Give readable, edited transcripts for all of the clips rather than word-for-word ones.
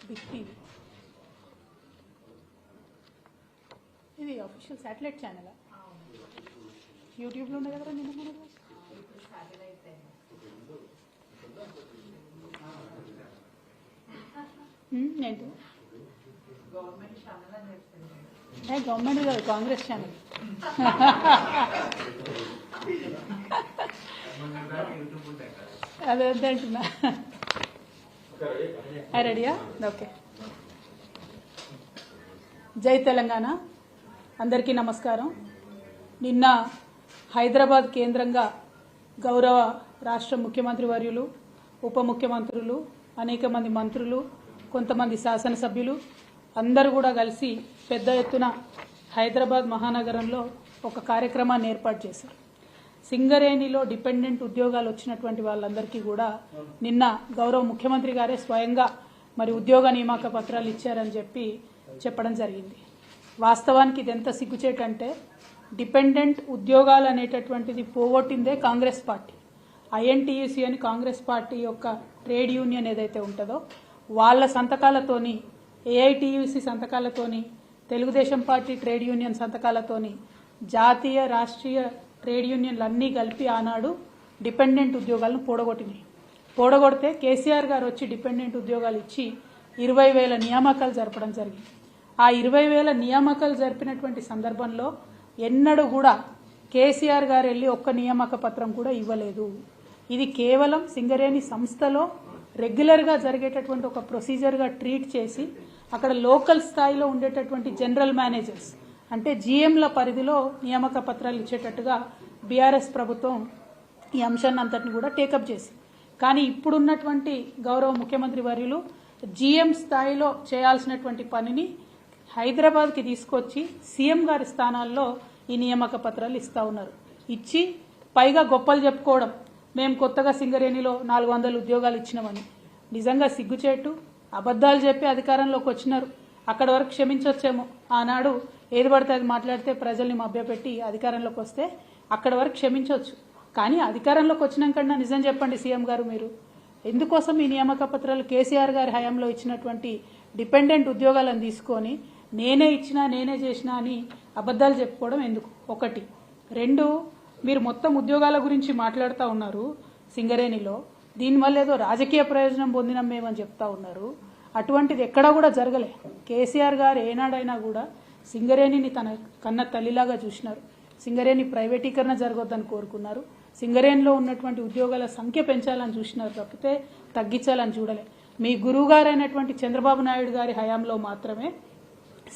Big TV ఇది official satellite channel యూట్యూబ్లో ఉంది కదా నిన్న మన ఏంటి గవర్నమెంట్ కాదు కాంగ్రెస్ ఛానల్ అదే అదే అంటున్నా రెడీయా ఓకే జై తెలంగాణ అందరికీ నమస్కారం నిన్న హైదరాబాద్ కేంద్రంగా గౌరవ రాష్ట్ర ముఖ్యమంత్రి వర్యులు ఉప ముఖ్యమంత్రులు అనేక మంది మంత్రులు కొంతమంది శాసనసభ్యులు అందరూ కూడా కలిసి పెద్ద ఎత్తున హైదరాబాద్ మహానగరంలో ఒక కార్యక్రమాన్ని ఏర్పాటు చేశారు. సింగరేణిలో డిపెండెంట్ ఉద్యోగాలు వచ్చినటువంటి వాళ్ళందరికీ కూడా నిన్న గౌరవ ముఖ్యమంత్రి గారే స్వయంగా మరి ఉద్యోగ నియామక పత్రాలు ఇచ్చారని చెప్పడం జరిగింది. వాస్తవానికి ఇది ఎంత సిగ్గుచేటంటే డిపెండెంట్ ఉద్యోగాలు అనేటటువంటిది పోగొట్టిందే కాంగ్రెస్ పార్టీ. ఐఎన్టీయూసీ అని కాంగ్రెస్ పార్టీ యొక్క ట్రేడ్ యూనియన్ ఏదైతే ఉంటుందో వాళ్ళ సంతకాలతోని, ఏఐటీయూసీ సంతకాలతోని, తెలుగుదేశం పార్టీ ట్రేడ్ యూనియన్ సంతకాలతోని జాతీయ రాష్ట్రీయ ట్రేడ్ యూనియన్లు అన్నీ కలిపి ఆనాడు డిపెండెంట్ ఉద్యోగాలను పోడగొడితే కేసీఆర్ గారు వచ్చి డిపెండెంట్ ఉద్యోగాలు ఇచ్చి 20,000 నియామకాలు జరపడం జరిగింది. ఆ 20,000 నియామకాలు జరిపినటువంటి సందర్భంలో ఎన్నడూ కూడా కేసీఆర్ గారు వెళ్ళి ఒక్క నియామక పత్రం కూడా ఇవ్వలేదు. ఇది కేవలం సింగరేణి సంస్థలో రెగ్యులర్గా జరిగేటటువంటి ఒక ప్రొసీజర్గా ట్రీట్ చేసి అక్కడ లోకల్ స్థాయిలో ఉండేటటువంటి జనరల్ మేనేజర్స్ అంటే జీఎంల పరిధిలో నియామక పత్రాలు ఇచ్చేటట్టుగా బీఆర్ఎస్ ప్రభుత్వం ఈ అంశాన్ని అంతటిని కూడా టేకప్ చేసి, కానీ ఇప్పుడున్నటువంటి గౌరవ ముఖ్యమంత్రి వర్యులు జీఎం స్థాయిలో చేయాల్సినటువంటి పనిని హైదరాబాద్కి తీసుకొచ్చి సీఎం గారి స్థానాల్లో ఈ నియామక పత్రాలు ఇస్తా ఉన్నారు. ఇచ్చి పైగా గొప్పలు చెప్పుకోవడం, మేము కొత్తగా సింగరేణిలో 400 ఉద్యోగాలు ఇచ్చినామని. నిజంగా సిగ్గుచేటు. అబద్ధాలు చెప్పి అధికారంలోకి వచ్చినారు. అక్కడ వరకు క్షమించవచ్చేమో, ఆనాడు ఏది పడితే అది మాట్లాడితే ప్రజల్ని మభ్యపెట్టి అధికారంలోకి వస్తే అక్కడ వరకు క్షమించవచ్చు. కానీ అధికారంలోకి వచ్చినాకన్నా నిజం చెప్పండి సీఎం గారు, మీరు ఎందుకోసం ఈ నియామక పత్రాలు కేసీఆర్ గారి హయాంలో ఇచ్చినటువంటి డిపెండెంట్ ఉద్యోగాలను తీసుకొని నేనే ఇచ్చినా నేనే చేసినా అని అబద్ధాలు చెప్పుకోవడం ఎందుకు? ఒకటి. రెండు, మీరు మొత్తం ఉద్యోగాల గురించి మాట్లాడుతూ ఉన్నారు సింగరేణిలో, దీనివల్ల ఏదో రాజకీయ ప్రయోజనం పొందినాం మేమని చెప్తా ఉన్నారు. అటువంటిది ఎక్కడా కూడా జరగలే. కేసీఆర్ గారు ఏనాడైనా కూడా సింగరేణిని తన కన్న తల్లిలాగా చూసినారు. సింగరేణి ప్రైవేటీకరణ జరగొద్దని కోరుకున్నారు. సింగరేణిలో ఉన్నటువంటి ఉద్యోగాల సంఖ్య పెంచాలని చూసినారు తప్పితే తగ్గించాలని చూడలే. మీ గురువుగారైనటువంటి చంద్రబాబు నాయుడు గారి హయాంలో మాత్రమే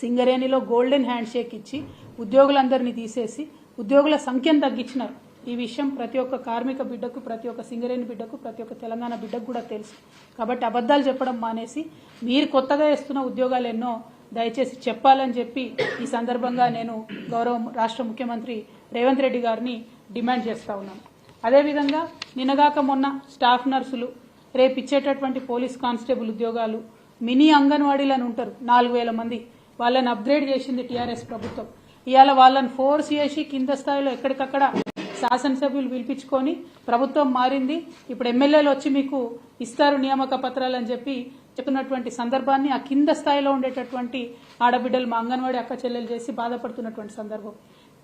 సింగరేణిలో గోల్డెన్ హ్యాండ్ షేక్ ఇచ్చి ఉద్యోగులందరినీ తీసేసి ఉద్యోగుల సంఖ్యను తగ్గించినారు. ఈ విషయం ప్రతి ఒక్క కార్మిక బిడ్డకు, ప్రతి ఒక్క సింగరేణి బిడ్డకు, ప్రతి ఒక్క తెలంగాణ బిడ్డకు కూడా తెలుసు. కాబట్టి అబద్ధాలు చెప్పడం మానేసి మీరు కొత్తగా ఇస్తున్న ఉద్యోగాలు ఎన్నో దయచేసి చెప్పాలని చెప్పి ఈ సందర్భంగా నేను గౌరవ రాష్ట్ర ముఖ్యమంత్రి రేవంత్ రెడ్డి గారిని డిమాండ్ చేస్తా ఉన్నాను. అదేవిధంగా నిన్నగాక మొన్న స్టాఫ్ నర్సులు, రేపు ఇచ్చేటటువంటి పోలీస్ కానిస్టేబుల్ ఉద్యోగాలు, మినీ అంగన్వాడీలను ఉంటారు 4,000 మంది, వాళ్ళని అప్గ్రేడ్ చేసింది టీఆర్ఎస్ ప్రభుత్వం. ఇవాళ వాళ్ళని ఫోర్స్ చేసి కింద స్థాయిలో ఎక్కడికక్కడ శాసనసభ్యులు పిలిపించుకొని ప్రభుత్వం మారింది, ఇప్పుడు ఎమ్మెల్యేలు వచ్చి మీకు ఇస్తారు నియామక పత్రాలు అని చెప్పి చెప్తున్నటువంటి సందర్భాన్ని ఆ కింద స్థాయిలో ఉండేటటువంటి ఆడబిడ్డలు, మా అంగన్వాడీ అక్క చెల్లెలు చేసి బాధపడుతున్నటువంటి సందర్భం.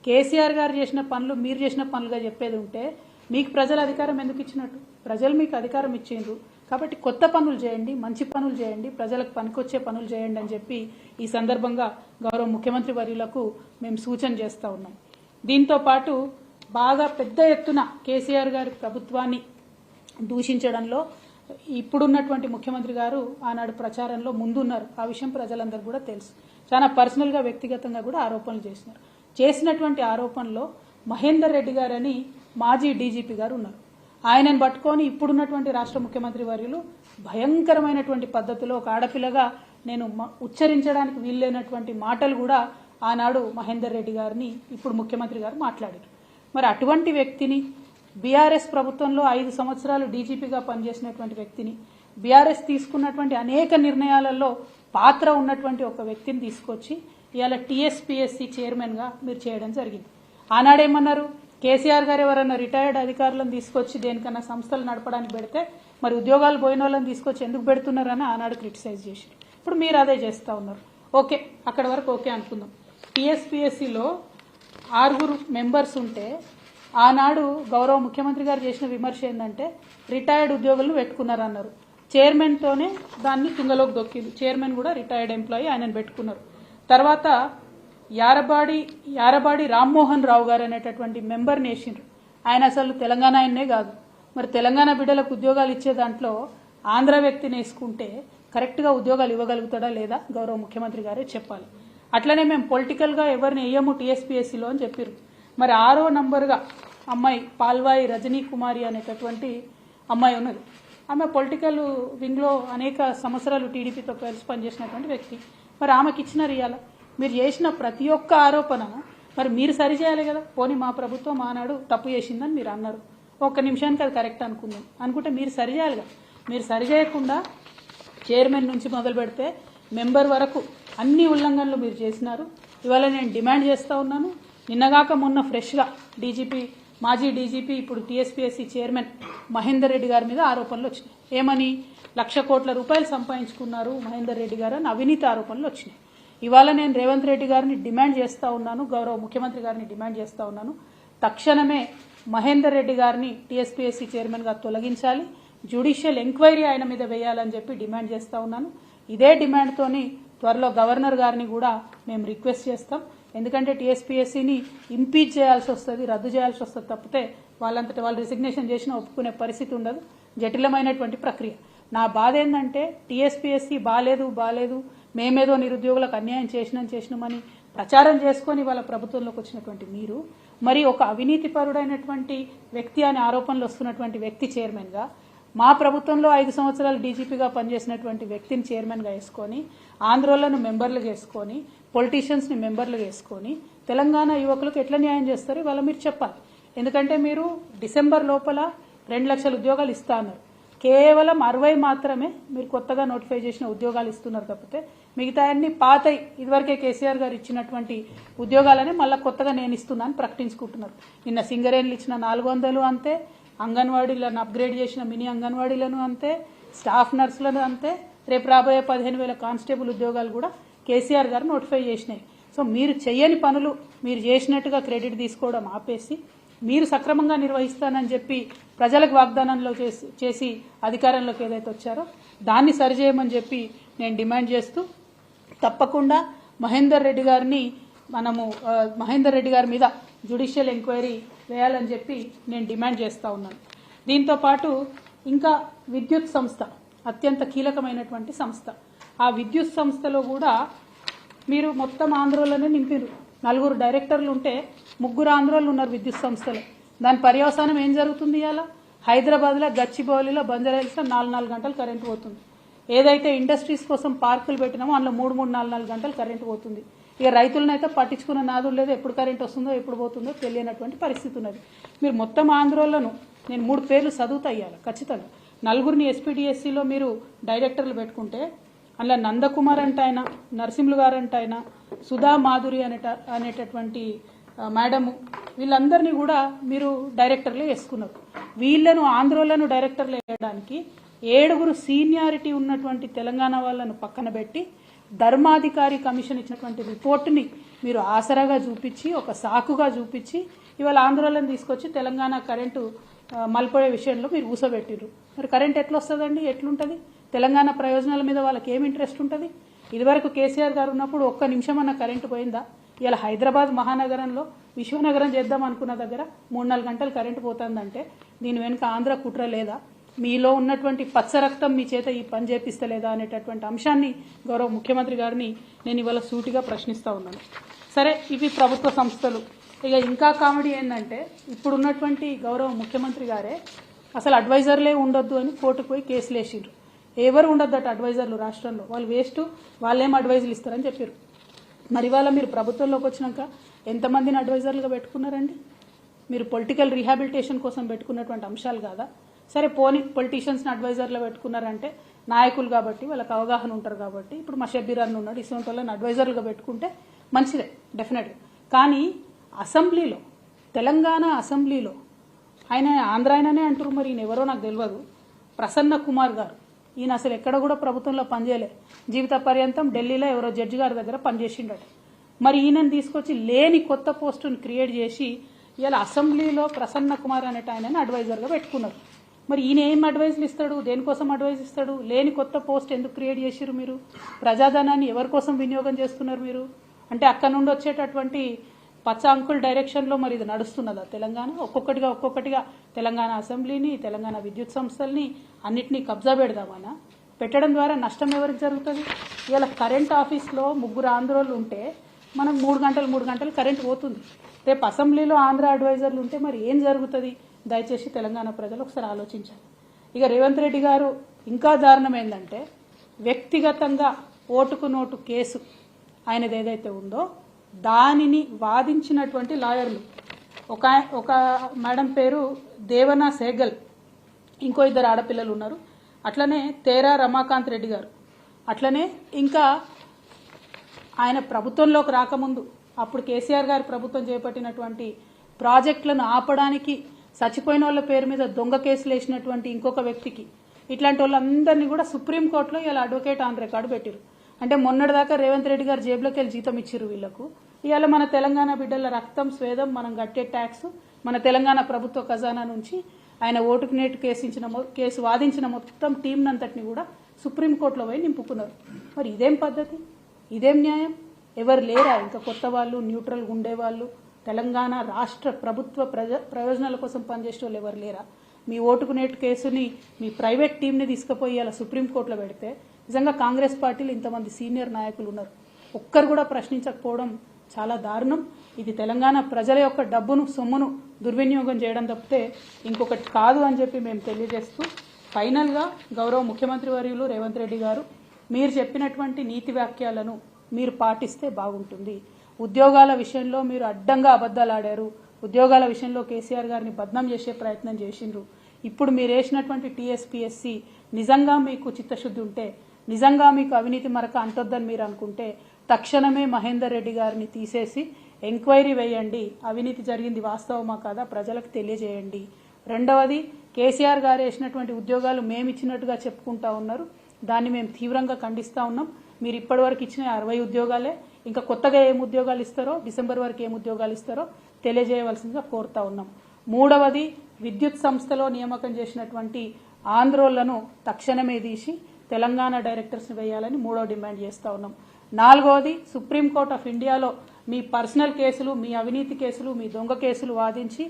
కేసీఆర్ గారు చేసిన పనులు మీరు చేసిన పనులుగా చెప్పేది ఉంటే మీకు ప్రజల అధికారం ఎందుకు ఇచ్చినట్టు? ప్రజలు మీకు అధికారం ఇచ్చిండ్రు కాబట్టి కొత్త పనులు చేయండి, మంచి పనులు చేయండి, ప్రజలకు పనికొచ్చే పనులు చేయండి అని చెప్పి ఈ సందర్భంగా గౌరవ ముఖ్యమంత్రి వర్యులకు మేము సూచన చేస్తూ ఉన్నాం. దీంతో పాటు బాగా పెద్ద ఎత్తున కేసీఆర్ గారి ప్రభుత్వాన్ని దూషించడంలో ఇప్పుడున్నటువంటి ముఖ్యమంత్రి గారు ఆనాడు ప్రచారంలో ముందున్నారు. ఆ విషయం ప్రజలందరూ కూడా తెలుసు. చాలా పర్సనల్గా, వ్యక్తిగతంగా కూడా ఆరోపణలు చేసినారు. చేసినటువంటి ఆరోపణలో మహేందర్ రెడ్డి గారని మాజీ డీజీపీ గారు ఉన్నారు. ఆయనను పట్టుకొని ఇప్పుడున్నటువంటి రాష్ట్ర ముఖ్యమంత్రి వర్యులు భయంకరమైనటువంటి పద్ధతిలో ఒక ఆడపిల్లగా నేను ఉచ్చరించడానికి వీల్లేనటువంటి మాటలు కూడా ఆనాడు మహేందర్ రెడ్డి గారిని ఇప్పుడు ముఖ్యమంత్రి గారు మాట్లాడారు. మరి అటువంటి వ్యక్తిని, బీఆర్ఎస్ ప్రభుత్వంలో 5 సంవత్సరాలు డీజీపీగా పనిచేసినటువంటి వ్యక్తిని, బీఆర్ఎస్ తీసుకున్నటువంటి అనేక నిర్ణయాలలో పాత్ర ఉన్నటువంటి ఒక వ్యక్తిని తీసుకొచ్చి ఇవాళ టీఎస్పీఎస్సీ చైర్మన్గా మీరు చేయడం జరిగింది. ఆనాడేమన్నారు? కేసీఆర్ గారు ఎవరన్నా రిటైర్డ్ అధికారులను తీసుకొచ్చి దేనికన్నా సంస్థలు నడపడానికి పెడితే మరి ఉద్యోగాలు పోయిన వాళ్ళని తీసుకొచ్చి ఎందుకు పెడుతున్నారని ఆనాడు క్రిటిసైజ్ చేశారు. ఇప్పుడు మీరు అదే చేస్తూ ఉన్నారు. ఓకే, అక్కడ వరకు ఓకే అనుకుందాం. టీఎస్పీఎస్సీలో 6 మెంబర్స్ ఉంటే ఆనాడు గౌరవ ముఖ్యమంత్రి గారు చేసిన విమర్శ ఏంటంటే రిటైర్డ్ ఉద్యోగులను పెట్టుకున్నారన్నారు. చైర్మన్తోనే దాన్ని తుంగలోకి దొక్కింది. చైర్మన్ కూడా రిటైర్డ్ ఎంప్లాయీ, ఆయనను పెట్టుకున్నారు. తర్వాత యారబాడి రామ్మోహన్ రావు గారు అనేటటువంటి మెంబర్ని వేసిండ్రు. ఆయన అసలు తెలంగాణ ఆయన్నే కాదు. మరి తెలంగాణ బిడ్డలకు ఉద్యోగాలు ఇచ్చే దాంట్లో ఆంధ్ర వ్యక్తిని వేసుకుంటే కరెక్ట్గా ఉద్యోగాలు ఇవ్వగలుగుతాడా లేదా గౌరవ ముఖ్యమంత్రి గారే చెప్పాలి. అట్లనే మేము పొలిటికల్గా ఎవరిని వేయము టీఎస్పీఎస్సీలో అని చెప్పారు. మరి 6వ నంబర్గా అమ్మాయి పాల్వాయి రజనీ కుమారి అనేటటువంటి అమ్మాయి ఉన్నది. ఆమె పొలిటికల్ వింగ్లో అనేక సంవత్సరాలు టీడీపీతో కలిసి పనిచేసినటువంటి వ్యక్తి. మరి ఆమెకి ఇచ్చినారు. ఇవాళ మీరు చేసిన ప్రతి ఒక్క ఆరోపణ మరి మీరు సరిచేయాలి కదా. పోనీ మా ప్రభుత్వం ఆనాడు తప్పు చేసిందని మీరు అన్నారు, ఒక్క నిమిషానికి అది కరెక్ట్ అనుకుంటే మీరు సరిచేయాలి కదా. మీరు సరిచేయకుండా చైర్మన్ నుంచి మొదలు పెడితే మెంబర్ వరకు అన్ని ఉల్లంఘనలు మీరు చేసినారు. ఇవాళ నేను డిమాండ్ చేస్తూ ఉన్నాను. నిన్నగాక మొన్న ఫ్రెష్గా మాజీ డీజీపీ ఇప్పుడు టీఎస్పీఎస్సీ చైర్మన్ మహేందర్ రెడ్డి గారి మీద ఆరోపణలు వచ్చినాయి. ఏమని 1,00,00,000 కోట్ల రూపాయలు సంపాదించుకున్నారు మహేందర్ రెడ్డి గారు అని అవినీతి ఆరోపణలు వచ్చినాయి. ఇవాళ నేను రేవంత్ రెడ్డి గారిని డిమాండ్ చేస్తూ ఉన్నాను, గౌరవ ముఖ్యమంత్రి గారిని డిమాండ్ చేస్తూ ఉన్నాను, తక్షణమే మహేందర్ రెడ్డి గారిని టీఎస్పీఎస్సీ చైర్మన్గా తొలగించాలి, జ్యుడిషియల్ ఎంక్వైరీ ఆయన మీద వేయాలని చెప్పి డిమాండ్ చేస్తూ ఉన్నాను. ఇదే డిమాండ్తోని త్వరలో గవర్నర్ గారిని కూడా మేము రిక్వెస్ట్ చేస్తాం. ఎందుకంటే టీఎస్పీఎస్సీని ఇంపీచ్ చేయాల్సి వస్తుంది, రద్దు చేయాల్సి వస్తుంది తప్పితే వాళ్ళంతటా వాళ్ళు రిసిగ్నేషన్ చేసినా ఒప్పుకునే పరిస్థితి ఉండదు. జటిలమైనటువంటి ప్రక్రియ. నా బాధ ఏంటంటే టీఎస్పీఎస్సీ బాలేదు మేమేదో నిరుద్యోగులకు అన్యాయం చేసినామని ప్రచారం చేసుకొని వాళ్ళ ప్రభుత్వంలోకి వచ్చినటువంటి మీరు మరి ఒక అవినీతిపరుడైనటువంటి వ్యక్తి అనే ఆరోపణలు వస్తున్నటువంటి వ్యక్తి చైర్మన్గా, మా ప్రభుత్వంలో 5 సంవత్సరాలు డీజీపీగా పనిచేసినటువంటి వ్యక్తిని చైర్మన్గా వేసుకొని, ఆంధ్రోళ్లను మెంబర్లుగా వేసుకొని, పొలిటీషియన్స్ని మెంబర్లుగా వేసుకొని తెలంగాణ యువకులకు ఎట్లా న్యాయం చేస్తారు ఇవాళ మీరు చెప్పాలి. ఎందుకంటే మీరు డిసెంబర్ లోపల 2 లక్షల ఉద్యోగాలు ఇస్తా అన్నారు. కేవలం 60 మాత్రమే మీరు కొత్తగా నోటిఫై చేసిన ఉద్యోగాలు ఇస్తున్నారు తప్పితే మిగతా అన్ని పాతై ఇదివరకే కేసీఆర్ గారు ఇచ్చినటువంటి ఉద్యోగాలని మళ్ళీ కొత్తగా నేను ఇస్తున్నాను ప్రకటించుకుంటున్నారు. నిన్న సింగరేణులు ఇచ్చిన 400 అంతే, అంగన్వాడీలను అప్గ్రేడ్ చేసిన మినీ అంగన్వాడీలను అంతే, స్టాఫ్ నర్సులను అంతే, రేపు రాబోయే 15,000 కానిస్టేబుల్ ఉద్యోగాలు కూడా కేసీఆర్ గారు నోటిఫై చేసినాయి. సో మీరు చేయని పనులు మీరు చేసినట్టుగా క్రెడిట్ తీసుకోవడం ఆపేసి మీరు సక్రమంగా నిర్వహిస్తానని చెప్పి ప్రజలకు వాగ్దానంలో చేసి అధికారంలోకి ఏదైతే వచ్చారో దాన్ని సరిచేయమని చెప్పి నేను డిమాండ్ చేస్తూ తప్పకుండా మహేందర్ రెడ్డి గారి మీద జ్యుడిషియల్ ఎంక్వైరీ వేయాలని చెప్పి నేను డిమాండ్ చేస్తూ ఉన్నాను. దీంతో పాటు ఇంకా విద్యుత్ సంస్థ అత్యంత కీలకమైనటువంటి సంస్థ. ఆ విద్యుత్ సంస్థలో కూడా మీరు మొత్తం ఆంధ్రోలోనే నింపారు. 4 డైరెక్టర్లు ఉంటే 3 ఆంధ్రోలు ఉన్నారు విద్యుత్ సంస్థలో. దాని పర్యవసానం ఏం జరుగుతుంది? ఇవాళ హైదరాబాద్లో గచ్చిబౌలిలో బంజారాహిల్స్లో 4 గంటలు కరెంటు పోతుంది. ఏదైతే ఇండస్ట్రీస్ కోసం పార్కులు పెట్టినామో అందులో 3 గంటలు కరెంటు పోతుంది. ఇక రైతులనైతే పట్టించుకున్న నాదులు లేదు, ఎప్పుడు కరెంట్ వస్తుందో ఎప్పుడు పోతుందో తెలియనటువంటి పరిస్థితి ఉన్నది. మీరు మొత్తం ఆంధ్రోలను నేను 3 పేర్లు చదువుతా ఇవ్వాలి ఖచ్చితంగా. 4 ఎస్పీడీఎస్సీలో మీరు డైరెక్టర్లు పెట్టుకుంటే అందులో నందకుమార్ అంటే ఆయన, నరసింహులు గారు అంటే ఆయన, సుధా మాధురి అనేటటువంటి మేడము, వీళ్ళందరినీ కూడా మీరు డైరెక్టర్లు వేసుకున్నారు. వీళ్లను ఆంధ్రోలను డైరెక్టర్లు వేయడానికి 7 సీనియారిటీ ఉన్నటువంటి తెలంగాణ వాళ్ళను పక్కన పెట్టి ధర్మాధికారి కమిషన్ ఇచ్చినటువంటి రిపోర్టుని మీరు ఆసరాగా చూపించి ఒక సాకుగా చూపించి ఇవాళ ఆంధ్రోలను తీసుకొచ్చి తెలంగాణ కరెంటు మలిపోయే విషయంలో మీరు ఊసబెట్టిర్రు. మరి కరెంట్ ఎట్లా వస్తుందండి? ఎట్లుంటుంది? తెలంగాణ ప్రయోజనాల మీద వాళ్ళకి ఏం ఇంట్రెస్ట్ ఉంటుంది? ఇదివరకు కేసీఆర్ గారు ఉన్నప్పుడు ఒక్క నిమిషం అన్న కరెంటు పోయిందా? ఇలా హైదరాబాద్ మహానగరంలో విశ్వనగరం చేద్దాం అనుకున్న దగ్గర 3-4 గంటలు కరెంటు పోతుందంటే దీని వెనుక ఆంధ్ర కుట్ర లేదా? మీలో ఉన్నటువంటి పచ్చ రక్తం మీ చేత ఈ పని చేపిస్తలేదా అనేటటువంటి అంశాన్ని గౌరవ ముఖ్యమంత్రి గారిని నేను ఇవాళ సూటిగా ప్రశ్నిస్తూ ఉన్నాను. సరే, ఇవి ప్రభుత్వ సంస్థలు. ఇక ఇంకా కామెడీ ఏంటంటే ఇప్పుడున్నటువంటి గౌరవ ముఖ్యమంత్రి గారే అసలు అడ్వైజర్లే ఉండొద్దు అని కోర్టుకు పోయి కేసులు వేసిండ్రు. ఎవరు ఉండొద్దట అడ్వైజర్లు రాష్ట్రంలో, వాళ్ళు వేస్ట్, వాళ్ళేం అడ్వైజులు ఇస్తారని చెప్పారు. మరి ఇవాళ మీరు ప్రభుత్వంలోకి వచ్చినాక ఎంతమందిని అడ్వైజర్లుగా పెట్టుకున్నారండి? మీరు పొలిటికల్ రీహాబిలిటేషన్ కోసం పెట్టుకున్నటువంటి అంశాలు కాదా? సరే పోనీ పొలిటీషియన్స్ని అడ్వైజర్లో పెట్టుకున్నారంటే నాయకులు కాబట్టి వాళ్ళకి అవగాహన ఉంటారు కాబట్టి, ఇప్పుడు మా షబ్బీర్ అన్న ఉన్నాడు, ఇటువంటి వాళ్ళని అడ్వైజర్లుగా పెట్టుకుంటే మంచిదే డెఫినెట్గా. కానీ అసెంబ్లీలో, తెలంగాణ అసెంబ్లీలో ఆయన ఆంధ్ర ఆయననే అంటారు, మరి ఈయన ఎవరో నాకు తెలియదు, ప్రసన్న కుమార్ గారు ఈయన అసలు ఎక్కడ కూడా ప్రభుత్వంలో పనిచేయలే, జీవిత పర్యంతం ఢిల్లీలో ఎవరో జడ్జి గారి దగ్గర పనిచేసిండట. మరి ఈయనను తీసుకొచ్చి లేని కొత్త పోస్టును క్రియేట్ చేసి ఇలా అసెంబ్లీలో ప్రసన్న కుమార్ అనేట ఆయనని అడ్వైజర్గా పెట్టుకున్నారు. మరి ఈయన ఏం అడ్వైజులు ఇస్తాడు, దేనికోసం అడ్వైజ్ ఇస్తాడు? లేని కొత్త పోస్ట్ ఎందుకు క్రియేట్ చేసిరు మీరు? ప్రజాధనాన్ని ఎవరి కోసం వినియోగం చేస్తున్నారు మీరు? అంటే అక్కడ నుండి వచ్చేటటువంటి పచ్చ అంకుల్ డైరెక్షన్లో మరి ఇది నడుస్తున్నదా తెలంగాణ? ఒక్కొక్కటిగా తెలంగాణ అసెంబ్లీని, తెలంగాణ విద్యుత్ సంస్థల్ని అన్నిటినీ కబ్జా పెడదామనా? పెట్టడం ద్వారా నష్టం ఎవరికి జరుగుతుంది? ఇలా కరెంట్ ఆఫీస్లో 3 ఆంధ్రోళ్ళు ఉంటే మనకు 3 గంటలు కరెంట్ పోతుంది. రేపు అసెంబ్లీలో ఆంధ్ర అడ్వైజర్లు ఉంటే మరి ఏం జరుగుతుంది? దయచేసి తెలంగాణ ప్రజలు ఒకసారి ఆలోచించాలి. ఇక రేవంత్ రెడ్డి గారు ఇంకా దారుణం ఏంటంటే, వ్యక్తిగతంగా ఓటుకు నోటు కేసు ఆయనది ఏదైతే ఉందో దానిని వాదించినటువంటి లాయర్లు, ఒక మేడం పేరు దేవనా సేగల్, ఇంకో 2 ఆడపిల్లలు ఉన్నారు, అట్లనే తేరా రమాకాంత్ రెడ్డి గారు, అట్లనే ఇంకా ఆయన ప్రభుత్వంలోకి రాకముందు అప్పుడు కేసీఆర్ గారి ప్రభుత్వం చేపట్టినటువంటి ప్రాజెక్టులను ఆపడానికి చచ్చిపోయిన వాళ్ళ పేరు మీద దొంగ కేసులు వేసినటువంటి ఇంకొక వ్యక్తికి, ఇట్లాంటి వాళ్ళందరినీ కూడా సుప్రీంకోర్టులో ఇలా అడ్వకేట్ ఆన్ రికార్డు పెట్టిరు. అంటే మొన్నటిదాకా రేవంత్ రెడ్డి గారు జేబులోకి వెళ్ళి జీతం ఇచ్చిరు వీళ్లకు. ఇవాళ మన తెలంగాణ బిడ్డల రక్తం స్వేదం మనం కట్టే ట్యాక్స్ మన తెలంగాణ ప్రభుత్వ ఖజానా నుంచి ఆయన ఓటుకు నేటు కేసు వాదించిన మొత్తం టీంనంతటిని కూడా సుప్రీంకోర్టులో పోయి నింపుకున్నారు. మరి ఇదేం పద్ధతి? ఇదేం న్యాయం? ఎవరు లేరా ఇంకా కొత్త వాళ్ళు, న్యూట్రల్గా ఉండేవాళ్ళు, తెలంగాణ రాష్ట్ర ప్రభుత్వ ప్రయోజనాల కోసం పనిచేసే వాళ్ళు ఎవరు లేరా? మీ ఓటుకు నేటు కేసుని మీ ప్రైవేట్ టీంని తీసుకుపోయి అలా సుప్రీంకోర్టులో పెడితే నిజంగా కాంగ్రెస్ పార్టీలు ఇంతమంది సీనియర్ నాయకులు ఉన్నారు, ఒక్కరు కూడా ప్రశ్నించకపోవడం చాలా దారుణం. ఇది తెలంగాణ ప్రజల యొక్క డబ్బును, సొమ్మును దుర్వినియోగం చేయడం తప్పితే ఇంకొకటి కాదు అని చెప్పి మేము తెలియజేస్తూ, ఫైనల్గా గౌరవ ముఖ్యమంత్రి వర్యులు రేవంత్ రెడ్డి గారు మీరు చెప్పినటువంటి నీతి వాక్యాలను మీరు పాటిస్తే బాగుంటుంది. ఉద్యోగాల విషయంలో మీరు అడ్డంగా అబద్ధాలు ఆడారు, ఉద్యోగాల విషయంలో కేసీఆర్ గారిని బద్నాం చేసే ప్రయత్నం చేసిండ్రు. ఇప్పుడు మీరు వేసినటువంటి టీఎస్పీఎస్సీ నిజంగా మీకు చిత్తశుద్ధి ఉంటే, నిజంగా మీకు అవినీతి మరక అంటొద్దని మీరు అనుకుంటే తక్షణమే మహేందర్ రెడ్డి గారిని తీసేసి ఎంక్వైరీ వేయండి, అవినీతి జరిగింది వాస్తవమా కాదా ప్రజలకు తెలియజేయండి. రెండవది, కేసీఆర్ గారు వేసినటువంటి ఉద్యోగాలు మేము ఇచ్చినట్టుగా చెప్పుకుంటా ఉన్నారు, దాన్ని మేము తీవ్రంగా ఖండిస్తూ ఉన్నాం. మీరు ఇప్పటివరకు ఇచ్చిన 60 ఉద్యోగాలే, ఇంకా కొత్తగా ఏం ఉద్యోగాలు ఇస్తారో, డిసెంబర్ వరకు ఏం ఉద్యోగాలు ఇస్తారో తెలియజేయవలసిందిగా కోరుతా ఉన్నాం. మూడవది, విద్యుత్ సంస్థలో నియామకం చేసినటువంటి ఆంధ్రోళ్లను తక్షణమే తీసి తెలంగాణ డైరెక్టర్స్ని వేయాలని మూడవ డిమాండ్ చేస్తూ ఉన్నాం. నాలుగవది, సుప్రీంకోర్టు ఆఫ్ ఇండియాలో మీ పర్సనల్ కేసులు, మీ అవినీతి కేసులు, మీ దొంగ కేసులు వాదించి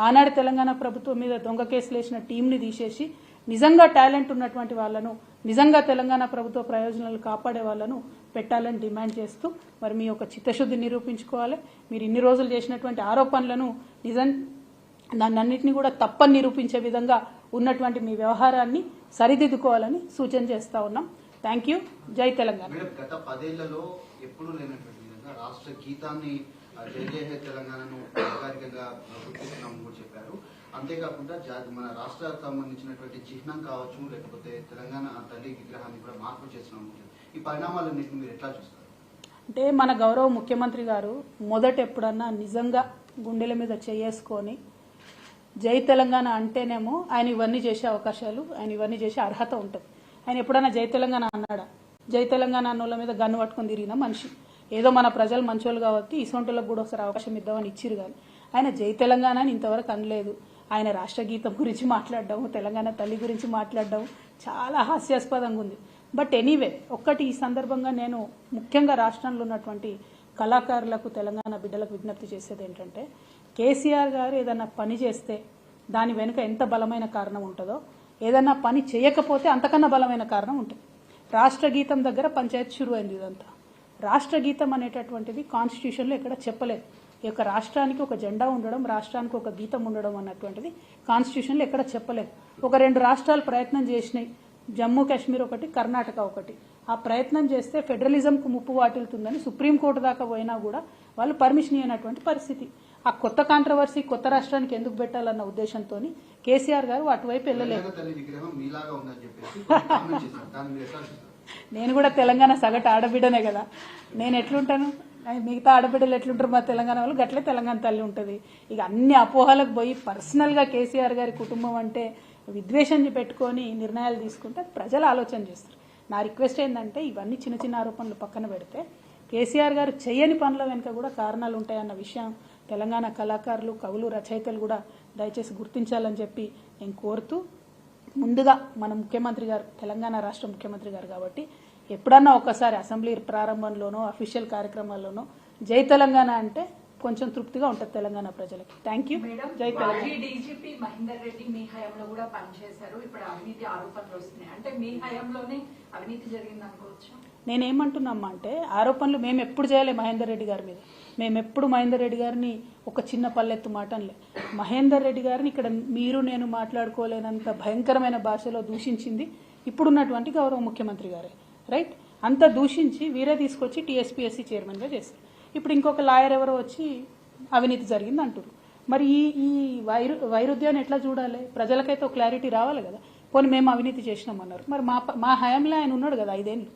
ఆనాడు తెలంగాణ ప్రభుత్వం మీద దొంగ కేసులు వేసిన టీంని తీసేసి నిజంగా టాలెంట్ ఉన్నటువంటి వాళ్లను, నిజంగా తెలంగాణ ప్రభుత్వ ప్రయోజనాలు కాపాడే వాళ్లను పెట్టాలని డిమాండ్ చేస్తూ, మరి మీ యొక్క చిత్తశుద్ధి నిరూపించుకోవాలి. మీరు ఇన్ని రోజులు చేసినటువంటి ఆరోపణలను దాన్నన్నింటినీ కూడా తప్పని నిరూపించే విధంగా ఉన్నటువంటి మీ వ్యవహారాన్ని సరిదిద్దుకోవాలని సూచన చేస్తా ఉన్నాం. Thank you. జై తెలంగాణ. గత 10 ఏళ్లలో ఎప్పుడూ లేనటువంటి విధంగా రాష్ట్ర గీతాన్ని జై జై హే తెలంగాణను అధికారికంగా గుర్తిస్తున్నామని కూడా చెప్పారు. అంతేకాకుండా మన రాష్ట్రానికి సంబంధించినటువంటి చిహ్నం కావచ్చు, లేకపోతే తెలంగాణ తల్లి విగ్రహాన్ని కూడా మార్పు చేస్తున్నాం. ఈ పరిణామాలన్నింటినీ మీరు ఎట్లా చూస్తారు? అంటే మన గౌరవ ముఖ్యమంత్రి గారు మొదట ఎప్పుడన్నా నిజంగా గుండెల మీద చేసుకొని జై తెలంగాణ అంటేనేమో ఆయన ఇవన్నీ చేసే అవకాశాలు, ఆయన ఇవన్నీ చేసే అర్హత ఉంటుంది. ఆయన ఎప్పుడైనా జై తెలంగాణ అన్నాడా? జై తెలంగాణ అన్నోళ్ళ మీద గన్ను పట్టుకొని తిరిగిన మనిషి. ఏదో మన ప్రజలు మంచోళ్ళు కాబట్టి ఇసొంటోళ్ళకు కూడా ఒకసారి అవకాశం ఇద్దామని ఇచ్చిరు, కానీ ఆయన జై తెలంగాణ అని ఇంతవరకు అనలేదు. ఆయన రాష్ట్ర గీతం గురించి మాట్లాడడం, తెలంగాణ తల్లి గురించి మాట్లాడడం చాలా హాస్యాస్పదంగా ఉంది. బట్ ఎనీవే, ఒక్కటి ఈ సందర్భంగా నేను ముఖ్యంగా రాష్ట్రంలో ఉన్నటువంటి కళాకారులకు, తెలంగాణ బిడ్డలకు విజ్ఞప్తి చేసేది ఏంటంటే, కేసీఆర్ గారు ఏదన్నా పని చేస్తే దాని వెనుక ఎంత బలమైన కారణం ఉంటుందో, ఏదన్నా పని చేయకపోతే అంతకన్నా బలమైన కారణం ఉంటుంది. రాష్ట్ర గీతం దగ్గర పంచాయతీ షురు అయింది. ఇదంతా రాష్ట్ర గీతం అనేటటువంటిది కాన్స్టిట్యూషన్లో ఎక్కడ చెప్పలేదు. ఈ యొక్క రాష్ట్రానికి ఒక జెండా ఉండడం, రాష్ట్రానికి ఒక గీతం ఉండడం అన్నటువంటిది కాన్స్టిట్యూషన్లో ఎక్కడ చెప్పలేదు. ఒక 2 రాష్ట్రాలు ప్రయత్నం చేసినాయి, జమ్మూ కాశ్మీర్ ఒకటి, కర్ణాటక ఒకటి. ఆ ప్రయత్నం చేస్తే ఫెడరలిజంకు ముప్పు వాటిల్తుందని సుప్రీంకోర్టు దాకా పోయినా కూడా వాళ్ళు పర్మిషన్ ఇవ్వనటువంటి పరిస్థితి. ఆ కొత్త కాంట్రవర్సీ కొత్త రాష్ట్రానికి ఎందుకు పెట్టాలన్న ఉద్దేశంతో కేసీఆర్ గారు అటువైపు వెళ్ళలేదు. నేను కూడా తెలంగాణ సగటు ఆడబిడ్డనే కదా, నేను ఎట్లుంటాను, మిగతా ఆడబిడ్డలు ఎట్లుంటారు మా తెలంగాణ వాళ్ళు, గట్లే తెలంగాణ తల్లి ఉంటుంది. ఇక అన్ని అపోహలకు పోయి పర్సనల్గా కేసీఆర్ గారి కుటుంబం అంటే విద్వేషం పెట్టుకొని నిర్ణయాలు తీసుకుంటే ప్రజలు ఆలోచన చేస్తారు. నా రిక్వెస్ట్ ఏంటంటే ఇవన్నీ చిన్న చిన్న ఆరోపణలు పక్కన పెడితే కేసీఆర్ గారు చేయని పనుల వెనుక కూడా కారణాలు ఉంటాయన్న విషయం తెలంగాణ కళాకారులు, కవులు, రచయితలు కూడా దయచేసి గుర్తించాలని చెప్పి నేను కోరుతూ, ముందుగా మన ముఖ్యమంత్రి గారు తెలంగాణ రాష్ట్ర ముఖ్యమంత్రి గారు కాబట్టి ఎప్పుడన్నా ఒకసారి అసెంబ్లీ ప్రారంభంలోనో అఫీషియల్ కార్యక్రమాల్లోనో జై తెలంగాణ అంటే కొంచెం తృప్తిగా ఉంటుంది తెలంగాణ ప్రజలకి. Thank you. జై తెలంగాణ. డీజీపీ మహేందర్ రెడ్డి మీ హయాంలో కూడా పనిచేశారు. ఇప్పుడు అవినీతి ఆరోపణలు వస్తున్నాయి, అంటే మీ హయాంలోనే అవినీతి జరిగింది అనుకోవచ్చు. నేనేమంటున్నామ్మా అంటే ఆరోపణలు మేము ఎప్పుడు చేయలే మహేందర్ రెడ్డి గారి మీద. మేము ఎప్పుడు మహేందర్ రెడ్డి గారిని ఒక చిన్న పల్లెత్తు మాటలే. మహేందర్ రెడ్డి గారిని ఇక్కడ మీరు నేను మాట్లాడుకోలేనంత భయంకరమైన భాషలో దూషించింది ఇప్పుడున్నటువంటి గౌరవ ముఖ్యమంత్రి గారే. రైట్? అంత దూషించి వీరే తీసుకొచ్చి టీఎస్పీఎస్సీ చైర్మన్గా చేశారు. ఇప్పుడు ఇంకొక లాయర్ ఎవరో వచ్చి అవినీతి జరిగింది అంటారు. మరి ఈ వైరుధ్యాన్ని ఎట్లా చూడాలి? ప్రజలకైతే ఒక క్లారిటీ రావాలి కదా. పోనీ మేము అవినీతి చేసినామన్నారు, మరి మా హయాంలో ఆయన ఉన్నాడు కదా 5 ఏళ్ళు.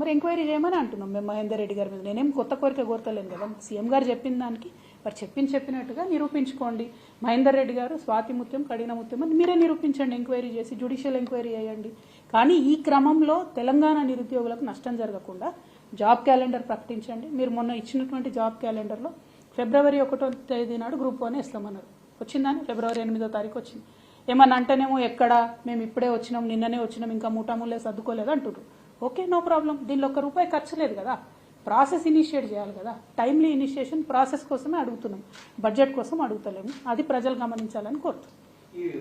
మరి ఎంక్వైరీ చేయమని అంటున్నాం మేము మహేందర్ రెడ్డి గారి మీద. నేనేం కొత్త కోరిక కోరతలేను కదా. సీఎం గారు చెప్పిన దానికి మరి చెప్పినట్టుగా నిరూపించుకోండి. మహేందర్ రెడ్డి గారు స్వాతి ముత్యం, కడిన ముత్యం అని మీరే నిరూపించండి, ఎంక్వైరీ చేసి జ్యుడిషియల్ ఎంక్వైరీ చేయండి. కానీ ఈ క్రమంలో తెలంగాణ నిరుద్యోగులకు నష్టం జరగకుండా జాబ్ క్యాలెండర్ ప్రకటించండి. మీరు మొన్న ఇచ్చినటువంటి జాబ్ క్యాలెండర్లో ఫిబ్రవరి 1వ తేదీ నాడు గ్రూప్ 1 ఇస్తామన్నారు. వచ్చిందని ఫిబ్రవరి 8వ తారీఖు వచ్చింది. ఏమన్నా అంటేనేమో ఎక్కడ మేము ఇప్పుడే వచ్చినాం, నిన్ననే వచ్చినాం, ఇంకా మూటాముల్లే సర్దుకోలేదు అంటున్నారు. Okay, no problem. దీనిలో ₹1 ఖర్చు లేదు కదా. ప్రాసెస్ ఇనిషియేట్ చేయాలి కదా. టైమ్లీ ఇనిషియేషన్ ప్రాసెస్ కోసమే అడుగుతున్నాం, బడ్జెట్ కోసం అడుగుతలేము. అది ప్రజలు గమనించాలని కోరుతున్నాం.